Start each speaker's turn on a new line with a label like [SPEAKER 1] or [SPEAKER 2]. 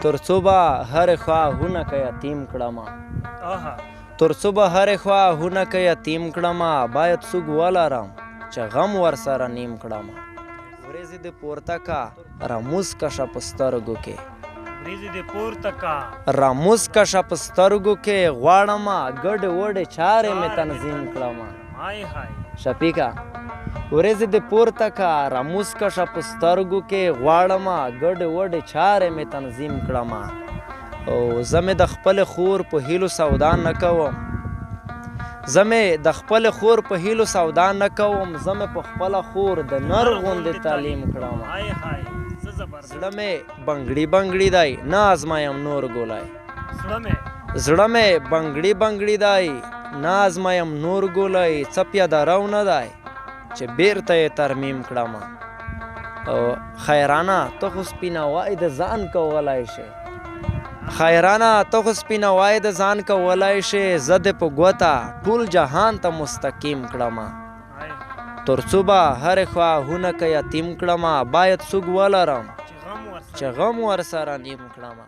[SPEAKER 1] تر څو به هرې خوا هونکه یتیم کړمه تر څو به هرې خوا هونکه یتیم کړمه باید څوک ولرم چې غم ورسره نیم کړمه ورېځې دې پورته کا راموز کشه په سترګو کې راموز کشه په سترګو کې غواړمه ګډې وډې چارې مې تنظیم کړمه شفیقه ورېځې دې پورته کا راموز کشه په سترګو کې غواړمه ګډې وډې چارې مې تنظیم کړمه او زه مې د خپلې خور په هیلو سودا نه کوم زه مې د خپلې خور په هیلو سودا نه کوم زه مې په خپله خور د نر غوندې تعلیم کړمه زړه مې بنګړي بنګړي دی نه ازمایم نور ګولای زړه مې بنګړي بنګړي دی نه ازمایم نور ګولای څه پیاده رو نه دی چې بیرته یې ترمیم کړمه او خیرانه ته خو سپینوای د ځان کولی شې خیرانه ته خو سپینوای د ځان کولی شې زه دې په ګوته ټول جهان ته مستقیم کړمه تر څو به هرې خوا هونکه یتیم کړمه باید څوک ولرم چې غم ورسره نیم کړمه